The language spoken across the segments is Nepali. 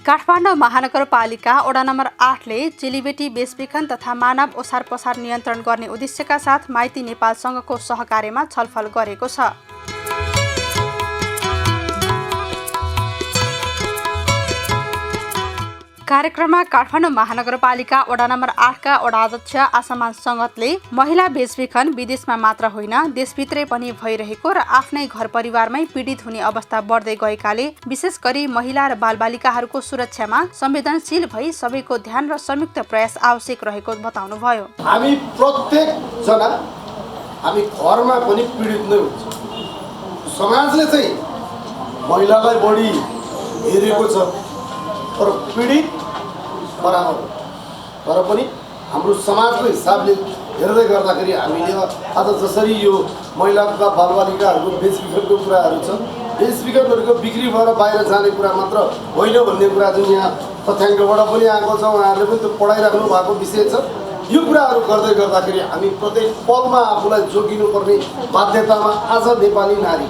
काठमाडौँ महानगरपालिका वडा नम्बर 8 ले चेलीबेटी बेचबिखन तथा मानव ओसार पसार नियन्त्रण गर्ने उद्देश्यका साथ माइती नेपालसँगको सहकार्यमा छलफल गरेको छ। कार्यक्रममा काठमाडौँ महानगरपालिका वडा नम्बर 8 का वडा अध्यक्ष आसमान सङ्गतले महिला बेचबिखन विदेशमा मात्र होइन देशभित्रै पनि भइरहेको र आफ्नै घर परिवारमै पीडित हुने अवस्था बढ्दै गएकाले विशेष गरी महिला र बालबालिकाहरूको सुरक्षामा संवेदनशील भई सबैको ध्यान र संयुक्त प्रयास आवश्यक रहेको बताउनुभयो। हामी प्रत्येक जना हामी घरमा पनि पीडित नै हुन्छ। समाजले चाहिँ महिलालाई बढी हेरेको छ तर पीडित बराबर तर पनि हाम्रो समाजको हिसाबले हेर्दै गर्दाखेरि हामीले आज जसरी यो महिलाका बालबालिकाहरूको बेचबिखनको कुराहरू छ, बेचबिखनहरूको बिक्री भएर बाहिर जाने कुरा मात्र होइन भन्ने कुरा जुन यहाँ तथ्याङ्कबाट पनि आएको छ, उहाँहरूले पनि त्यो पढाइराख्नु भएको विषय छ। यो कुराहरू गर्दै गर्दाखेरि हामी प्रत्येक पलमा आफूलाई जोगिनुपर्ने बाध्यतामा आज नेपाली नारी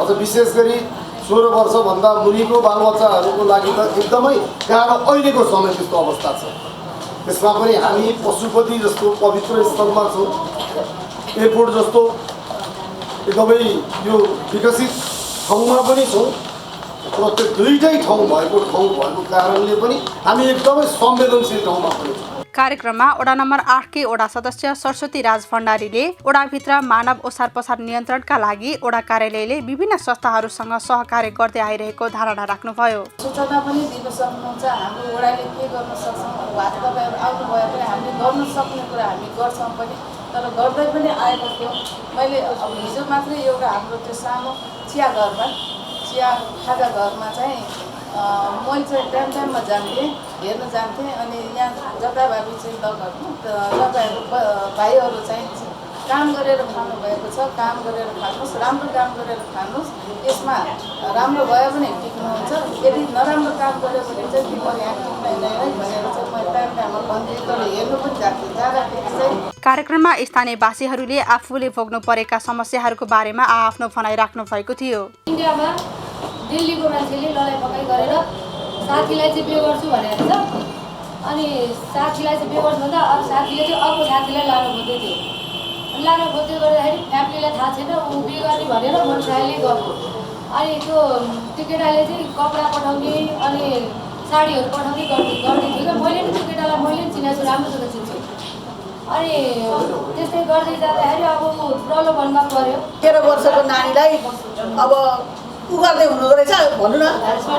अझ विशेष गरी 16 वर्षभन्दा मुनिको बालबच्चाहरूको लागि त एकदमै गाह्रो अहिलेको समय त्यस्तो अवस्था छ। त्यसमा पनि हामी पशुपति जस्तो पवित्र स्थलमा छौँ, एयरपोर्ट जस्तो एकदमै यो विकसित ठाउँमा पनि छौँ र त्यो दुईटै ठाउँ भएको कारणले पनि हामी एकदमै संवेदनशील ठाउँमा पनि छौँ। कार्यक्रममा वडा नम्बर 8 के वडा सदस्य सरस्वती राज भण्डारीले वडाभित्र मानव ओसार पसार नियन्त्रणका लागि वडा कार्यालयले विभिन्न संस्थाहरूसँग सहकार्य गर्दै आइरहेको धारणा राख्नुभयो। सूचना पनि दिन सक्नुहुन्छ, हाम्रो वडाले के गर्न सक्छौँ, तपाईँहरू आउनुभयो भने हामीले गर्न सक्ने कुरा हामी गर्छौँ पनि, तर गर्दै पनि आएको थियो। मैले अब हिजो मात्रै एउटा हाम्रो त्यो सानो चिया खाजा घरमा चाहिँ मैले चाहिँ टाइममा जान्थेँ, हेर्न जान्थेँ। अनि यहाँ जताभावी चाहिँ तपाईँहरू भाइहरू चाहिँ काम गरेर खानुभएको छ, काम गरेर खानुहोस्, राम्रो काम गरेर खानुहोस्। यसमा राम्रो भयो भने टिक्नुहुन्छ, यदि नराम्रो काम गऱ्यो भने चाहिँ तिमीहरू यहाँ टिक्दैन है भनेर चाहिँ मैले टाइममा भन्थेँ। तर हेर्नु पनि जाँदाखेरि चाहिँ कार्यक्रममा स्थानीयवासीहरूले आफूले भोग्नु परेका समस्याहरूको बारेमा आफ्नो भनाइ राख्नु भएको थियो। इन्डियामा दिल्लीको मान्छेले लडाइँ पकाइ गरेर साथीलाई चाहिँ बिहे गर्छु भनेर छ, अनि साथीलाई चाहिँ बिहे गर्छु भन्दा अरू साथीले चाहिँ अर्को साथीलाई लानु खोज्दै थियो। लानु खोज्दै गर्दाखेरि फ्यामिलीलाई थाहा छैन ऊ बिहे गर्ने भनेर मोटरसाइकलले गएको। अनि त्यो केटाले चाहिँ कपडा पठाउने अनि साडीहरू पठाउने गर्दै थियो क्या। मैले पनि त्यो केटालाई मैले पनि चिनेको छु, राम्रोसँग चिन्छु। अनि त्यस्तै गर्दै जाँदाखेरि अब ऊ प्रलोभनमा पऱ्यो। 13 वर्षको नानीलाई अब उ गर्दै हुनुहुँदो रहेछ, भनौँ न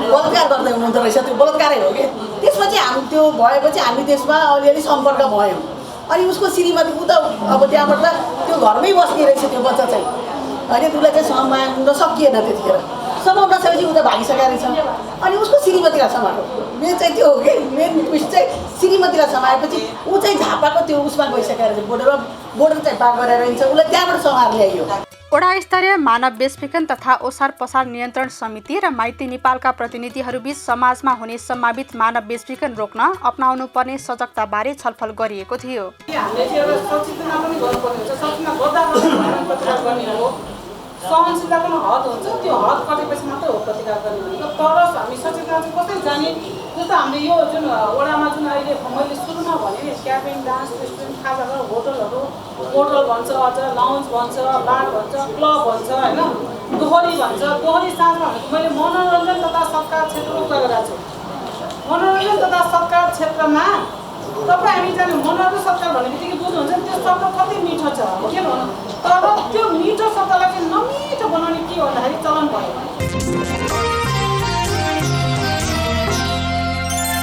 बलात्कार गर्दै हुनुहुँदो रहेछ। त्यो बलात्कारै हो कि। त्यसपछि हामी त्यो भएपछि हामी त्यसमा अलिअलि सम्पर्क भयौँ। अनि उसको श्रीमती ऊ त अब त्यहाँबाट त्यो घरमै बस्ने रहेछ त्यो बच्चा चाहिँ, होइन उसलाई चाहिँ समाउन सकिएन। त्यतिखेर समाउन नसकेपछि ऊ त भागिसकेको रहेछ। अनि उसको श्रीमतीलाई समायो। मेन चाहिँ त्यो हो कि मेन ट्विस्ट चाहिँ श्रीमतीलाई समाएपछि ऊ चाहिँ झापाको त्यो उसमा गइसकेको रहेछ, बोर्डर चाहिँ पार गरेर हिँड्छ, उसलाई त्यहाँबाट समाएर ल्याइयो। वडा स्तरीय मानव बेचबिखन तथा ओसार पसार नियन्त्रण समिति र माइती नेपालका प्रतिनिधिहरूबीच समाजमा हुने सम्भावित मानव बेचबिखन रोक्न अपनाउनु पर्ने सजगताबारे छलफल गरिएको थियो। सहनशीलता पनि हद हुन्छ, त्यो हद कटेपछि मात्रै हो प्रतिकार गर्ने भनेको। तर हामी सचेतना चाहिँ कसरी जाने, जस्तो हामीले यो जुन वडामा जुन अहिले मैले सुरुमा भने क्याफे, डान्स, रेस्टुरेन्ट, खाजाघर, होटल भन्छ, अझ लाउन्ज भन्छ, बार भन्छ, क्लब भन्छ, होइन दोहोरी भन्छ। दोहोरी साथमा भनेको मैले मनोरञ्जन तथा सत्कार क्षेत्रको कुरा गरेको छु। मनोरञ्जन तथा सत्कार क्षेत्रमा तपाईँ हामी जाने मनोरञ्जन सत्कार भन्ने बित्तिकै बुझ्नुहुन्छ त्यो शब्द कति मिठो छ के भनौँ, तर त्यो मिठो शब्दलाई चाहिँ नमिठो बनाउने के भन्दाखेरि चलन भयो।